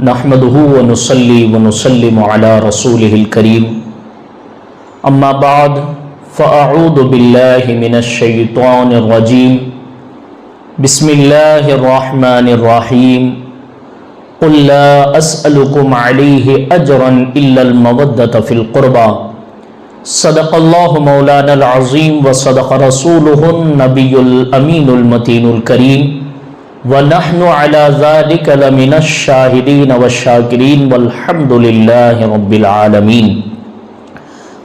نحمده ونصلي ونسلم على رسوله الكريم اما بعد فاعوذ بالله من الشيطان الرجيم بسم الله الرحمن الرحيم قل لا اسألكم عليه اجرا الا المودة في القربى صدق الله مولانا العظيم وصدق رسوله النبي الامين المتين الكريم وَنَحْنُ عَلَى ذَلِكَ لَمِنَ الشَّاهِدِينَ وَالشَّاكِرِينَ وَالْحَمْدُ لِلَّهِ رَبِّ الْعَالَمِينَ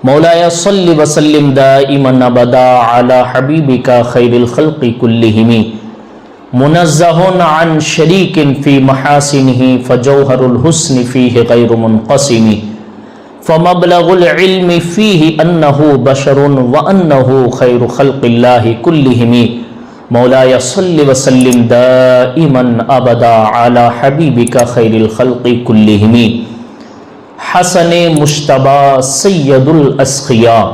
مولاي صل وسلم دائما ابدا على حبيبك خير الخلق كلهم منزه عن شريك في محاسنه فجوهر الحسن فيه غير منقسم فمبلغ العلم فيه أنه بشر وأنه خير خلق الله كلهم مولاي صل وسلم دائما ابدا على حبيبك خير الخلق كلهم حسن مجتبی سید الاسخیاء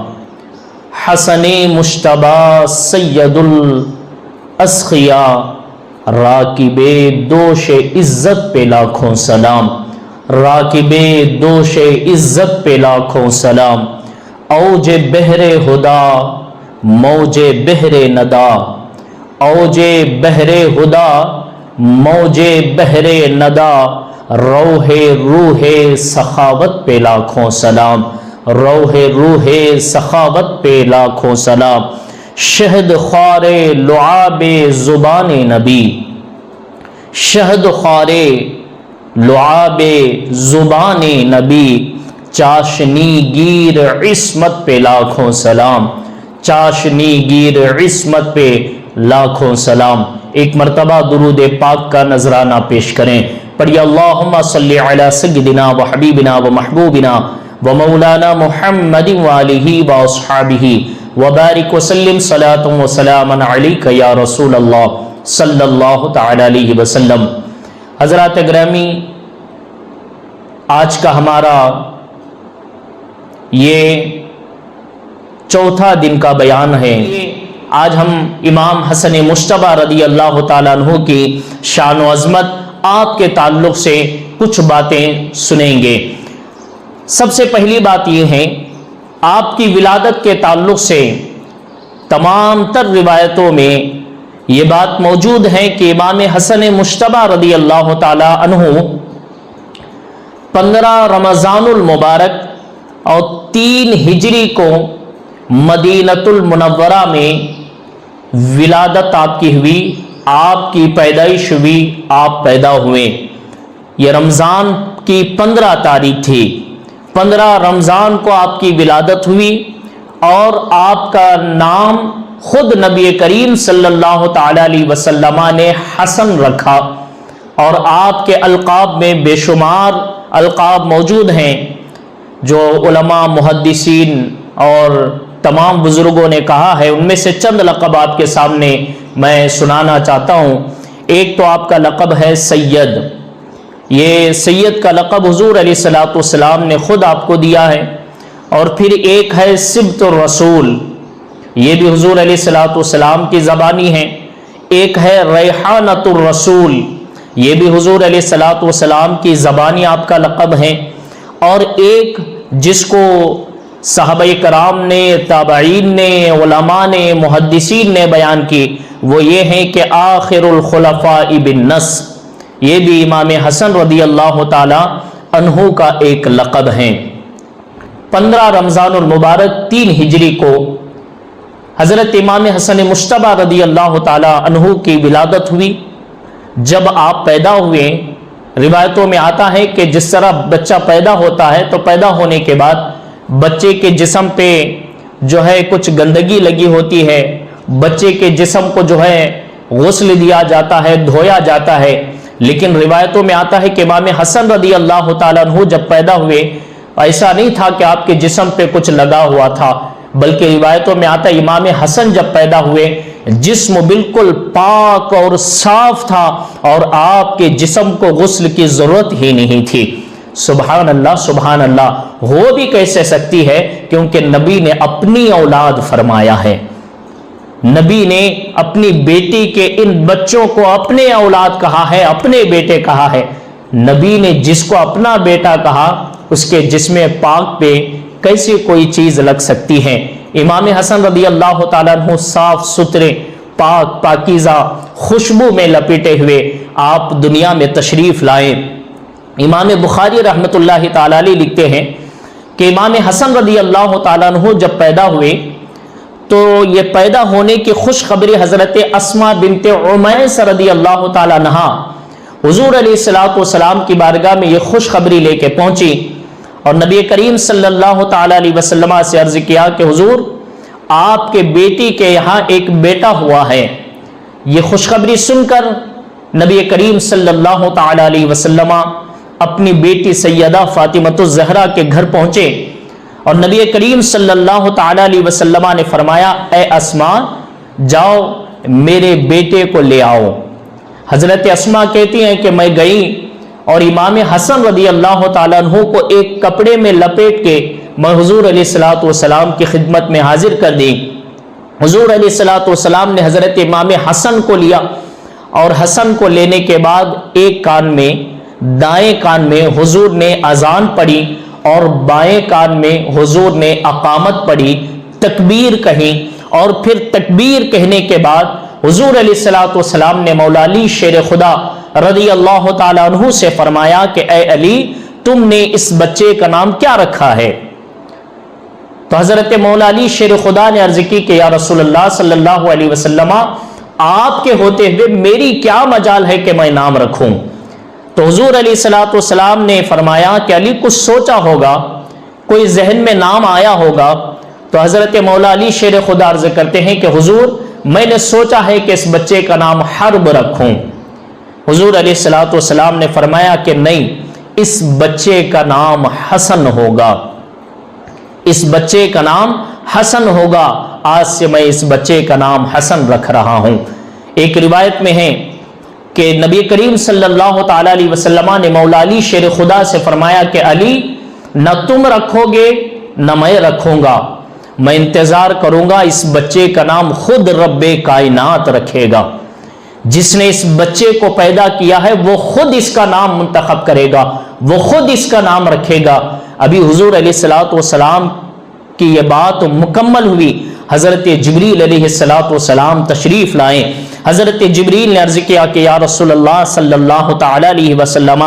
حسن مجتبی سید الاسخیاء راکب دوش عزت پہ لاکھوں سلام راکب دوش عزت پہ لاکھوں سلام اوج بحر ہدا موج بحر ندا اوج بحر ہدا موج بحر ندا روح روح سخاوت پہ لاکھوں سلام روح روح سخاوت پہ لاکھوں سلام شہد خوار لعاب زبان نبی شہد خوار لعاب زبان نبی چاشنی گیر عصمت پہ لاکھوں سلام چاشنی گیر عصمت پہ لاکھوں سلام۔ ایک مرتبہ درود پاک کا نذرانہ پیش کریں، پڑھیے اللہم صلی علی سیدنا و حبیبنا و محبوبنا و مولانا محمد و آلہ و اصحابہ و بارک وسلم صلاۃ و سلاما علیک یا رسول اللہ صلی اللہ تعالی علیہ وسلم۔ حضرات گرامی، آج کا ہمارا یہ چوتھا دن کا بیان ہے۔ آج ہم امام حسن مجتبی رضی اللہ تعالیٰ عنہ کی شان و عظمت آپ کے تعلق سے کچھ باتیں سنیں گے۔ سب سے پہلی بات یہ ہے، آپ کی ولادت کے تعلق سے تمام تر روایتوں میں یہ بات موجود ہے کہ امام حسن مجتبی رضی اللہ تعالیٰ عنہ 15 رمضان المبارک اور 3 ہجری کو مدینۃ المنورہ میں ولادت آپ کی ہوئی، آپ کی پیدائش ہوئی، آپ پیدا ہوئے۔ یہ رمضان کی 15 تاریخ تھی، 15 رمضان کو آپ کی ولادت ہوئی اور آپ کا نام خود نبی کریم صلی اللہ تعالی علیہ وسلم نے حسن رکھا، اور آپ کے القاب میں بے شمار القاب موجود ہیں جو علماء محدثین اور تمام بزرگوں نے کہا ہے۔ ان میں سے چند لقب آپ کے سامنے میں سنانا چاہتا ہوں۔ ایک تو آپ کا لقب ہے سید، یہ سید کا لقب حضور علیہ الصلوۃ والسلام نے خود آپ کو دیا ہے۔ اور پھر ایک ہے سبط الرسول، یہ بھی حضور علیہ الصلوۃ والسلام کی زبانی ہے۔ ایک ہے ریحانۃ الرسول، یہ بھی حضور علیہ الصلوۃ والسلام کی زبانی آپ کا لقب ہے۔ اور ایک جس کو صحابہ کرام نے، تابعین نے، علماء نے، محدثین نے بیان کی، وہ یہ ہے کہ آخر الخلفاء بالنص، یہ بھی امام حسن رضی اللہ تعالی عنہ کا ایک لقب ہے۔ 15 رمضان المبارک 3 ہجری کو حضرت امام حسن مجتبی رضی اللہ تعالی عنہ کی ولادت ہوئی۔ جب آپ پیدا ہوئے، روایتوں میں آتا ہے کہ جس طرح بچہ پیدا ہوتا ہے تو پیدا ہونے کے بعد بچے کے جسم پہ جو ہے کچھ گندگی لگی ہوتی ہے، بچے کے جسم کو جو ہے غسل دیا جاتا ہے، دھویا جاتا ہے۔ لیکن روایتوں میں آتا ہے کہ امام حسن رضی اللہ تعالیٰ عنہ جب پیدا ہوئے، ایسا نہیں تھا کہ آپ کے جسم پہ کچھ لگا ہوا تھا، بلکہ روایتوں میں آتا ہے امام حسن جب پیدا ہوئے جسم بالکل پاک اور صاف تھا اور آپ کے جسم کو غسل کی ضرورت ہی نہیں تھی۔ سبحان اللہ سبحان اللہ، ہو بھی کیسے سکتی ہے؟ کیونکہ نبی نے اپنی اولاد فرمایا ہے، نبی نے اپنی بیٹی کے ان بچوں کو اپنے اولاد کہا ہے، اپنے بیٹے کہا ہے۔ نبی نے جس کو اپنا بیٹا کہا اس کے جسم پاک پہ کیسی کوئی چیز لگ سکتی ہے؟ امام حسن رضی اللہ تعالیٰ عنہ صاف ستھرے پاک پاکیزہ خوشبو میں لپیٹے ہوئے آپ دنیا میں تشریف لائے۔ امام بخاری رحمۃ اللہ تعالیٰ علیہ لکھتے ہیں کہ امام حسن رضی اللہ تعالیٰ عنہ جب پیدا ہوئے تو یہ پیدا ہونے کی خوشخبری حضرت اسماء بنت عمیس رضی اللہ تعالیٰ عنہا حضور علیہ الصلوۃ والسلام کی بارگاہ میں یہ خوشخبری لے کے پہنچی اور نبی کریم صلی اللہ تعالیٰ علیہ وسلم سے عرض کیا کہ حضور آپ کے بیٹی کے یہاں ایک بیٹا ہوا ہے۔ یہ خوشخبری سن کر نبی کریم صلی اللہ تعالیٰ علیہ وسلم اپنی بیٹی سیدہ فاطمہ الزہرا کے گھر پہنچے اور نبی کریم صلی اللہ تعالیٰ علیہ وسلم نے فرمایا اے اسماء جاؤ میرے بیٹے کو لے آؤ۔ حضرت اسماء کہتی ہیں کہ میں گئی اور امام حسن رضی اللہ تعالیٰ عنہ کو ایک کپڑے میں لپیٹ کے میں حضور علیہ الصلوۃ والسلام کی خدمت میں حاضر کر دی۔ حضور علیہ الصلوۃ والسلام نے حضرت امام حسن کو لیا اور حسن کو لینے کے بعد ایک کان میں دائیں کان میں حضور نے اذان پڑھی اور بائیں کان میں حضور نے اقامت پڑھی، تکبیر کہی اور پھر تکبیر کہنے کے بعد حضور علیہ الصلوۃ والسلام نے مولا علی شیر خدا رضی اللہ تعالیٰ عنہ سے فرمایا کہ اے علی تم نے اس بچے کا نام کیا رکھا ہے؟ تو حضرت مولا علی شیر خدا نے عرض کی کہ یا رسول اللہ صلی اللہ علیہ وسلم آپ کے ہوتے ہوئے میری کیا مجال ہے کہ میں نام رکھوں؟ تو حضور علیہ الصلوۃ والسلام نے فرمایا کہ علی کچھ سوچا ہوگا، کوئی ذہن میں نام آیا ہوگا۔ تو حضرت مولا علی شیر خدا عرض کرتے ہیں کہ حضور میں نے سوچا ہے کہ اس بچے کا نام حرب رکھوں۔ حضور علیہ الصلوۃ والسلام نے فرمایا کہ نہیں، اس بچے کا نام حسن ہوگا، اس بچے کا نام حسن ہوگا، آج سے میں اس بچے کا نام حسن رکھ رہا ہوں۔ ایک روایت میں ہے کہ نبی کریم صلی اللہ تعالیٰ علیہ وسلم نے مولا علی شیر خدا سے فرمایا کہ علی نہ تم رکھو گے نہ میں رکھوں گا، میں انتظار کروں گا، اس بچے کا نام خود رب کائنات رکھے گا۔ جس نے اس بچے کو پیدا کیا ہے وہ خود اس کا نام منتخب کرے گا، وہ خود اس کا نام رکھے گا۔ ابھی حضور علیہ الصلوۃ والسلام کی یہ بات مکمل ہوئی، حضرت جبریل علیہ الصلوۃ والسلام تشریف لائیں۔ حضرت جبریل نے عرض کیا کہ یا رسول اللہ صلی اللہ تعالیٰ علیہ وسلم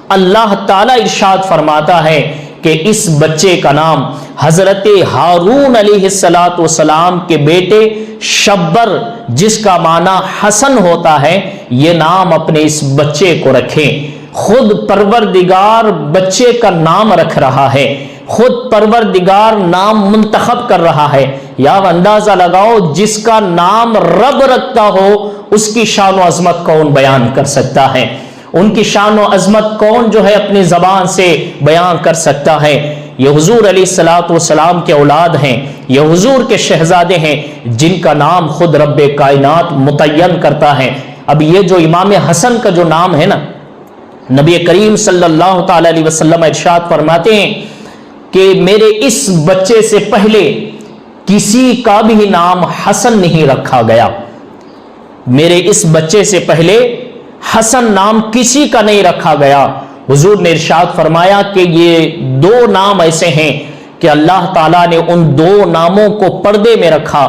اللہ تعالیٰ ارشاد فرماتا ہے کہ اس بچے کا نام حضرت ہارون علیہ الصلوۃ والسلام کے بیٹے شبر جس کا معنی حسن ہوتا ہے، یہ نام اپنے اس بچے کو رکھیں۔ خود پروردگار بچے کا نام رکھ رہا ہے، خود پروردگار نام منتخب کر رہا ہے۔ یا اندازہ لگاؤ جس کا نام رب رکھتا ہو اس کی شان و عظمت کون بیان کر سکتا ہے؟ ان کی شان و عظمت کون جو ہے اپنی زبان سے بیان کر سکتا ہے؟ یہ حضور علیہ الصلوۃ والسلام کے اولاد ہیں، یہ حضور کے شہزادے ہیں جن کا نام خود رب کائنات متعین کرتا ہے۔ اب یہ جو امام حسن کا جو نام ہے نا، نبی کریم صلی اللہ تعالی علیہ وسلم ارشاد فرماتے ہیں کہ میرے اس بچے سے پہلے کسی کا بھی نام حسن نہیں رکھا گیا، میرے اس بچے سے پہلے حسن نام کسی کا نہیں رکھا گیا۔ حضور نے ارشاد فرمایا کہ یہ دو نام ایسے ہیں کہ اللہ تعالیٰ نے ان دو ناموں کو پردے میں رکھا،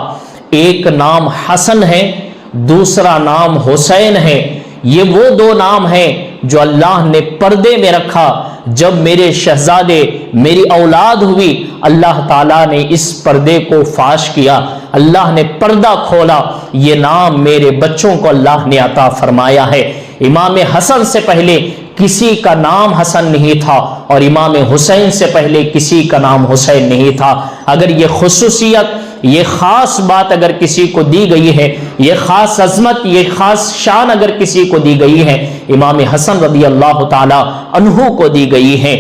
ایک نام حسن ہے، دوسرا نام حسین ہے۔ یہ وہ دو نام ہیں جو اللہ نے پردے میں رکھا۔ جب میرے شہزادے میری اولاد ہوئی، اللہ تعالیٰ نے اس پردے کو فاش کیا، اللہ نے پردہ کھولا، یہ نام میرے بچوں کو اللہ نے عطا فرمایا ہے۔ امام حسن سے پہلے کسی کا نام حسن نہیں تھا اور امام حسین سے پہلے کسی کا نام حسین نہیں تھا۔ اگر یہ خصوصیت، یہ خاص بات اگر کسی کو دی گئی ہے، یہ خاص عظمت، یہ خاص شان اگر کسی کو دی گئی ہے، امام حسن رضی اللہ تعالی عنہ کو دی گئی ہے۔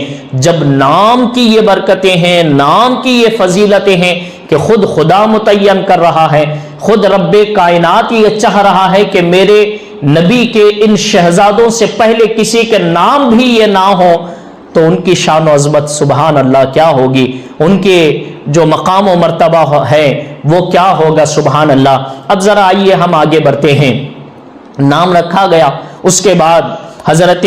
جب نام کی یہ برکتیں ہیں، نام کی یہ فضیلتیں ہیں کہ خود خدا متعین کر رہا ہے، خود رب کائنات یہ چاہ رہا ہے کہ میرے نبی کے ان شہزادوں سے پہلے کسی کے نام بھی یہ نہ ہو، تو ان کی شان و عظمت سبحان اللہ کیا ہوگی، ان کے جو مقام و مرتبہ ہے وہ کیا ہوگا سبحان اللہ۔ اب ذرا آئیے ہم آگے بڑھتے ہیں۔ نام رکھا گیا، اس کے بعد حضرت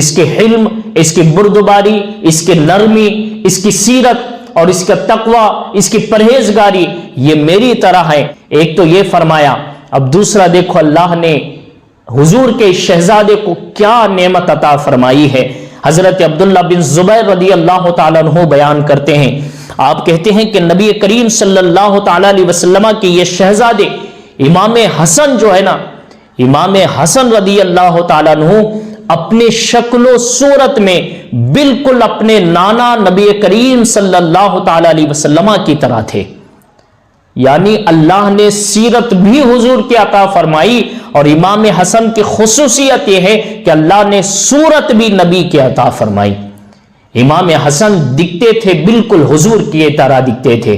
اس کے حلم، اس کی بردباری، اس کی نرمی، اس کی سیرت اور اس کا تقوی، اس کی پرہیزگاری یہ میری طرح ہے۔ ایک تو یہ فرمایا، اب دوسرا دیکھو اللہ نے حضور کے شہزادے کو کیا نعمت عطا فرمائی ہے۔ حضرت عبداللہ بن زبیر رضی اللہ تعالیٰ عنہ بیان کرتے ہیں، آپ کہتے ہیں کہ نبی کریم صلی اللہ تعالیٰ علیہ وسلم کے یہ شہزادے امام حسن جو ہے نا، امام حسن رضی اللہ تعالیٰ عنہ اپنے شکل و صورت میں بالکل اپنے نانا نبی کریم صلی اللہ تعالیٰ علیہ وسلم کی طرح تھے۔ یعنی اللہ نے سیرت بھی حضور کی عطا فرمائی، اور امام حسن کی خصوصیت یہ ہے کہ اللہ نے صورت بھی نبی کی عطا فرمائی۔ امام حسن دکھتے تھے بالکل حضور کی طرح دکھتے تھے،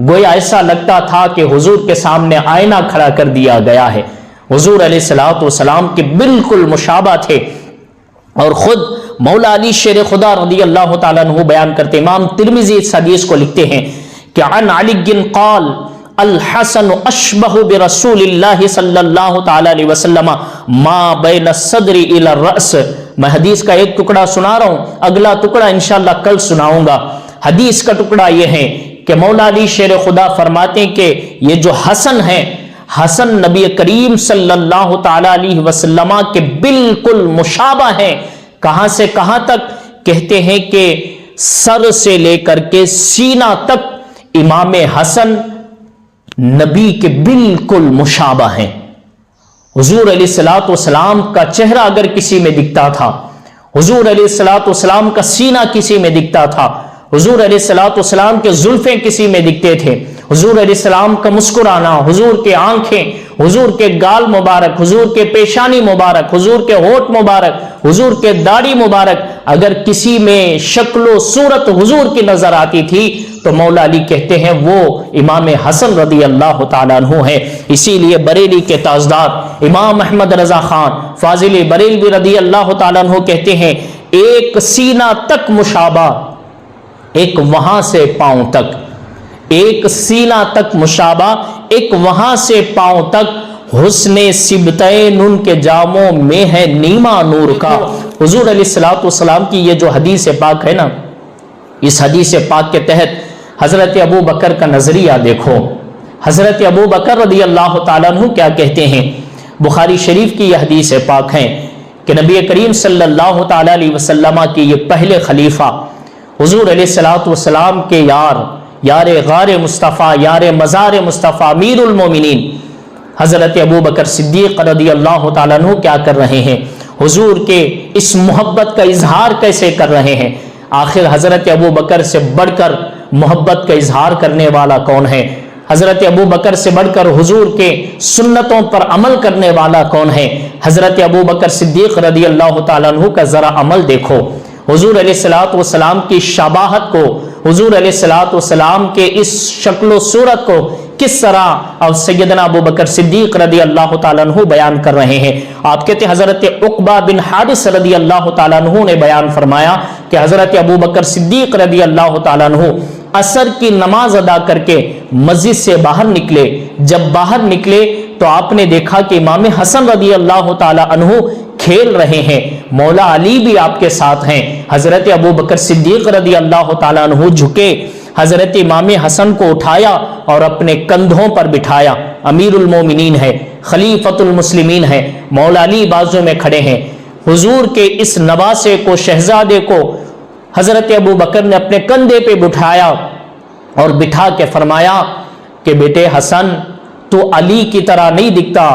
گویا ایسا لگتا تھا کہ حضور کے سامنے آئینہ کھڑا کر دیا گیا ہے۔ حضور علیہ الصلوۃ والسلام کے بالکل مشابہ تھے، اور خود مولا علی شیر خدا رضی اللہ تعالیٰ عنہ بیان کرتے، امام ترمذی اس حدیث کو لکھتے ہیں کہ عن علی قال الحسن اشبہ برسول اللہ صلی اللہ تعالیٰ علیہ وسلم ما بین الصدر الى الرأس۔ میں حدیث کا ایک ٹکڑا سنا رہا ہوں، اگلا ٹکڑا انشاءاللہ کل سناؤں گا۔ حدیث کا ٹکڑا یہ ہے کہ مولا علی شیر خدا فرماتے ہیں کہ یہ جو حسن ہے، حسن نبی کریم صلی اللہ تعالیٰ علیہ وسلم کے بالکل مشابہ ہیں۔ کہاں سے کہاں تک؟ کہتے ہیں کہ سر سے لے کر کے سینہ تک امام حسن نبی کے بالکل مشابہ ہیں۔ حضور علیہ الصلوۃ والسلام کا چہرہ اگر کسی میں دکھتا تھا، حضور علیہ الصلوۃ والسلام کا سینہ کسی میں دکھتا تھا، حضور علیہ الصلوۃ والسلام کے زلفیں کسی میں دکھتے تھے، حضور علیہ السلام کا مسکرانا، حضور کے آنکھیں، حضور کے گال مبارک، حضور کے پیشانی مبارک، حضور کے ہونٹ مبارک، حضور کے داڑھی مبارک اگر کسی میں شکل و صورت حضور کی نظر آتی تھی تو مولا علی کہتے ہیں وہ امام حسن رضی اللہ تعالیٰ عنہ ہے۔ اسی لیے بریلی کے تاجدار امام احمد رضا خان فاضل بریلوی رضی اللہ تعالیٰ عنہ کہتے ہیں ایک سینہ تک مشابہ، ایک وہاں سے پاؤں تک، ایک سینہ تک مشابہ، ایک وہاں سے پاؤں تک، حسن سبتین ان کے جاموں میں ہے نیما نور کا۔ حضور علیہ الصلوۃ والسلام کی یہ جو حدیث پاک ہے نا، اس حدیث پاک کے تحت حضرت ابو بکر کا نظریہ دیکھو۔ حضرت ابو بکر رضی اللہ تعالیٰ عنہ کیا کہتے ہیں؟ بخاری شریف کی یہ حدیث پاک ہے کہ نبی کریم صلی اللہ تعالیٰ علیہ وسلم کی یہ پہلے خلیفہ حضور علیہ الصلوۃ والسلام کے یار غار مصطفیٰ، یار مزار مصطفیٰ، امیر المومنین حضرت ابو بکر صدیق رضی اللہ تعالیٰ عنہ کیا کر رہے ہیں؟ حضور کے اس محبت کا اظہار کیسے کر رہے ہیں؟ آخر حضرت ابو بکر سے بڑھ کر محبت کا اظہار کرنے والا کون ہے؟ حضرت ابو بکر سے بڑھ کر حضور کے سنتوں پر عمل کرنے والا کون ہے؟ حضرت ابو بکر صدیق رضی اللہ تعالیٰ عنہ کا ذرا عمل دیکھو، حضور علیہ الصلوۃ والسلام کی شباہت کو، حضور علیہ الصلوۃ والسلام کے اس شکل و صورت کو کس طرح اب سیدنا ابو بکر صدیق رضی اللہ تعالیٰ عنہ بیان کر رہے ہیں۔ آپ کہتے ہیں حضرت عقبہ بن حارث رضی اللہ تعالیٰ عنہ نے بیان فرمایا کہ حضرت ابو بکر صدیق رضی اللہ تعالیٰ عنہ عصر کی نماز ادا کر کے مسجد سے باہر نکلے، جب باہر نکلے تو آپ نے دیکھا کہ امام حسن رضی اللہ تعالیٰ عنہ کھیل رہے ہیں، مولا علی بھی آپ کے ساتھ ہیں۔ حضرت ابو بکر صدیق رضی اللہ تعالیٰ عنہ جھکے، حضرت امام حسن کو اٹھایا اور اپنے کندھوں پر بٹھایا۔ امیر المومنین ہے، خلیفۃ المسلمین ہے، مولا علی بازو میں کھڑے ہیں۔ حضور کے اس نواسے کو، شہزادے کو حضرت ابو بکر نے اپنے کندھے پہ بٹھایا اور بٹھا کے فرمایا کہ بیٹے حسن، تو علی کی طرح نہیں دکھتا،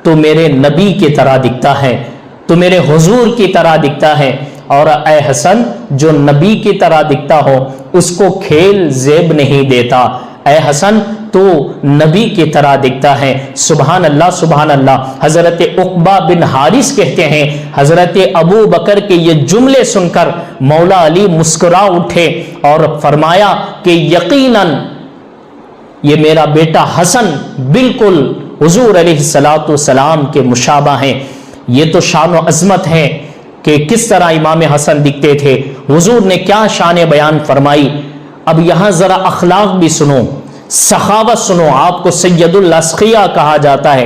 تو میرے نبی کی طرح دکھتا ہے، تو میرے حضور کی طرح دکھتا ہے، اور اے حسن جو نبی کی طرح دکھتا ہو اس کو کھیل زیب نہیں دیتا، اے حسن تو نبی کی طرح دکھتا ہے۔ سبحان اللہ سبحان اللہ۔ حضرت عقبہ بن حارث کہتے ہیں حضرت ابو بکر کے یہ جملے سن کر مولا علی مسکرا اٹھے اور فرمایا کہ یقیناً یہ میرا بیٹا حسن بالکل حضور علیہ الصلوۃ والسلام کے مشابہ ہیں۔ یہ تو شان و عظمت ہے کہ کس طرح امام حسن دکھتے تھے، حضور نے کیا شان بیان فرمائی۔ اب یہاں ذرا اخلاق بھی سنو، سخاوت سنو۔ آپ کو سید الاسقیاء کہا جاتا ہے،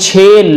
6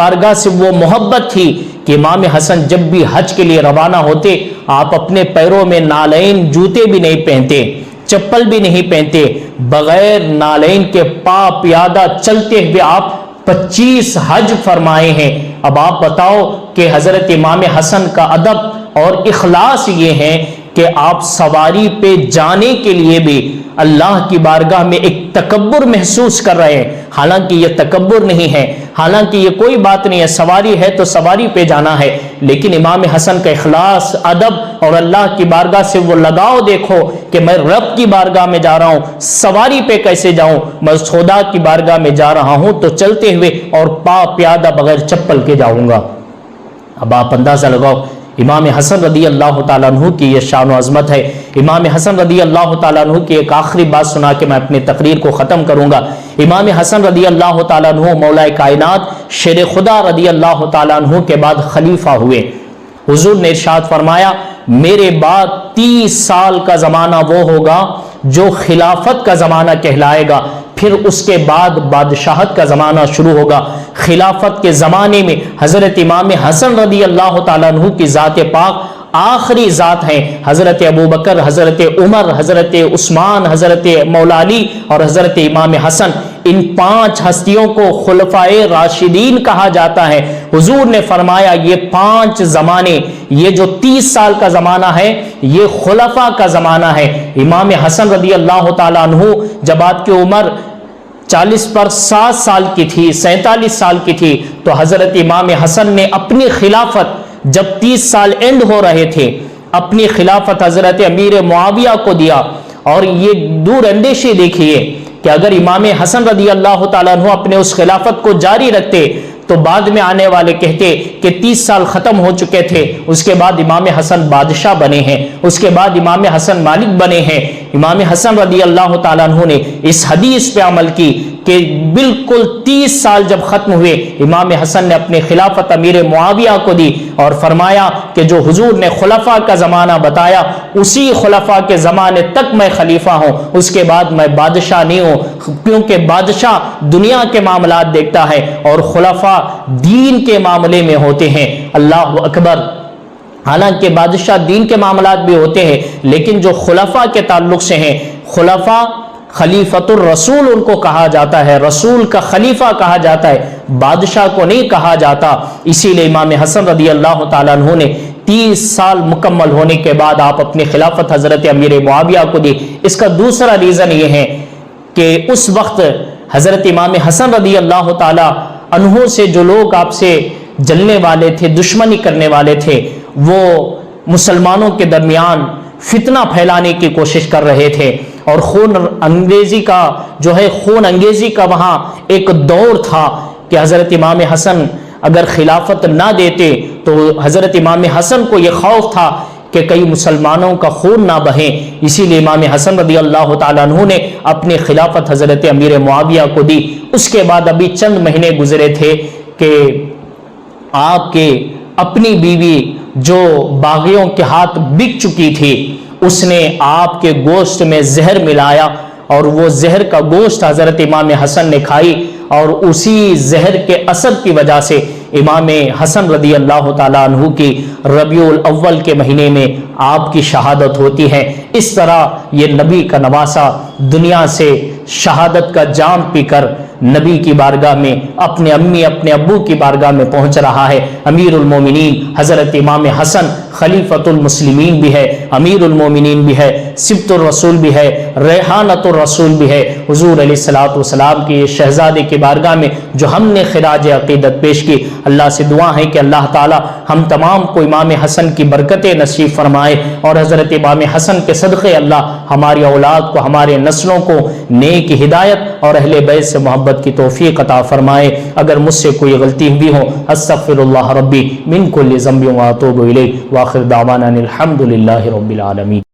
بارگاہ سے وہ محبت تھی کہ امام حسن جب بھی حج کے لیے روانہ ہوتے آپ اپنے پیروں میں نالین جوتے بھی نہیں پہنتے، چپل بھی نہیں پہنتے، بغیر نالین کے پا پیادہ چلتے ہوئے آپ 25 حج فرمائے ہیں۔ اب آپ بتاؤ کہ حضرت امام حسن کا ادب اور اخلاص یہ ہے کہ آپ سواری پہ جانے کے لیے بھی اللہ کی بارگاہ میں ایک تکبر محسوس کر رہے ہیں، حالانکہ یہ تکبر نہیں ہے، حالانکہ یہ کوئی بات نہیں ہے، سواری ہے تو سواری پہ جانا ہے، لیکن امام حسن کا اخلاص، ادب اور اللہ کی بارگاہ سے وہ لگاؤ دیکھو کہ میں رب کی بارگاہ میں جا رہا ہوں، سواری پہ کیسے جاؤں، میں خدا کی بارگاہ میں جا رہا ہوں تو چلتے ہوئے اور پا پیادہ بغیر چپل کے جاؤں گا۔ اب آپ اندازہ لگاؤ امام حسن رضی اللہ تعالیٰ عنہ کی یہ شان و عظمت ہے۔ امام حسن رضی اللہ تعالیٰ عنہ کی ایک آخری بات سنا کے میں اپنی تقریر کو ختم کروں گا۔ امام حسن رضی اللہ تعالیٰ عنہ مولا کائنات شیر خدا رضی اللہ تعالیٰ عنہ کے بعد خلیفہ ہوئے۔ حضور نے ارشاد فرمایا میرے بعد 30 سال کا زمانہ وہ ہوگا جو خلافت کا زمانہ کہلائے گا، پھر اس کے بعد بادشاہت کا زمانہ شروع ہوگا۔ خلافت کے زمانے میں حضرت امام حسن رضی اللہ تعالیٰ عنہ کی ذات پاک آخری ذات ہیں، حضرت ابوبکر، حضرت عمر، حضرت عثمان، حضرت مولا علی اور حضرت امام حسن، ان 5 ہستیوں کو خلفائے راشدین کہا جاتا ہے۔ حضور نے فرمایا یہ 5 زمانے، یہ جو 30 سال کا زمانہ ہے یہ خلفاء کا زمانہ ہے۔ امام حسن رضی اللہ تعالیٰ عنہ جب آپ کی عمر 40 پر 7 سال کی تھی، 47 سال کی تھی، تو حضرت امام حسن نے اپنی خلافت جب 30 سال اینڈ ہو رہے تھے اپنی خلافت حضرت امیر معاویہ کو دیا۔ اور یہ دور اندیشی دیکھیے کہ اگر امام حسن رضی اللہ تعالیٰ عنہ اپنے اس خلافت کو جاری رکھتے تو بعد میں آنے والے کہتے کہ 30 سال ختم ہو چکے تھے، اس کے بعد امام حسن بادشاہ بنے ہیں، اس کے بعد امام حسن مالک بنے ہیں۔ امام حسن رضی اللہ تعالیٰ عنہ نے اس حدیث پہ عمل کی کہ بالکل 30 سال جب ختم ہوئے امام حسن نے اپنی خلافت امیر معاویہ کو دی اور فرمایا کہ جو حضور نے خلفاء کا زمانہ بتایا اسی خلفاء کے زمانے تک میں خلیفہ ہوں، اس کے بعد میں بادشاہ نہیں ہوں، کیونکہ بادشاہ دنیا کے معاملات دیکھتا ہے اور خلفاء دین کے معاملے میں ہوتے ہیں۔ اللہ اکبر۔ حالانکہ بادشاہ دین کے معاملات بھی ہوتے ہیں لیکن جو خلفاء کے تعلق سے ہیں، خلفاء خلیفۃ الرسول ان کو کہا جاتا ہے، رسول کا خلیفہ کہا جاتا ہے، بادشاہ کو نہیں کہا جاتا۔ اسی لیے امام حسن رضی اللہ تعالیٰ عنہ نے 30 سال مکمل ہونے کے بعد آپ اپنی خلافت حضرت امیر معاویہ کو دی۔ اس کا دوسرا ریزن یہ ہے کہ اس وقت حضرت امام حسن رضی اللہ تعالیٰ عنہ سے جو لوگ آپ سے جلنے والے تھے، دشمنی کرنے والے تھے، وہ مسلمانوں کے درمیان فتنہ پھیلانے کی کوشش کر رہے تھے اور خون انگیزی کا وہاں ایک دور تھا کہ حضرت امام حسن اگر خلافت نہ دیتے تو حضرت امام حسن کو یہ خوف تھا کہ کئی مسلمانوں کا خون نہ بہے۔ اسی لیے امام حسن رضی اللہ تعالیٰ عنہ نے اپنی خلافت حضرت امیر معاویہ کو دی۔ اس کے بعد ابھی چند مہینے گزرے تھے کہ آپ کے اپنی بیوی جو باغیوں کے ہاتھ بک چکی تھی اس نے آپ کے گوشت میں زہر ملایا اور وہ زہر کا گوشت حضرت امام حسن نے کھائی اور اسی زہر کے اثر کی وجہ سے امام حسن رضی اللہ تعالیٰ عنہ کی ربیع الاول کے مہینے میں آپ کی شہادت ہوتی ہے۔ اس طرح یہ نبی کا نواسہ دنیا سے شہادت کا جام پی کر نبی کی بارگاہ میں اپنے امی اپنے ابو کی بارگاہ میں پہنچ رہا ہے۔ امیر المومنین حضرت امام حسن خلیفۃ المسلمین بھی ہے، امیر المومنین بھی ہے، سبط الرسول بھی ہے، ریحانۃ الرسول بھی ہے۔ حضور علیہ الصلوۃ والسلام کی شہزادے کی بارگاہ میں جو ہم نے خراج عقیدت پیش کی، اللہ سے دعا ہے کہ اللہ تعالی ہم تمام کو امام حسن کی برکتیں نصیب فرمائے اور حضرت امام حسن کے صدقے اللہ ہماری اولاد کو، ہمارے نسلوں کو نیک ہدایت اور اہل بیت سے محبت کی توفیق عطا فرمائے۔ اگر مجھ سے کوئی غلطی ہوئی ہو استغفر اللہ ربی من کل ذنب واتوب الیہ، وآخر دعوانا الحمد للہ رب العالمین۔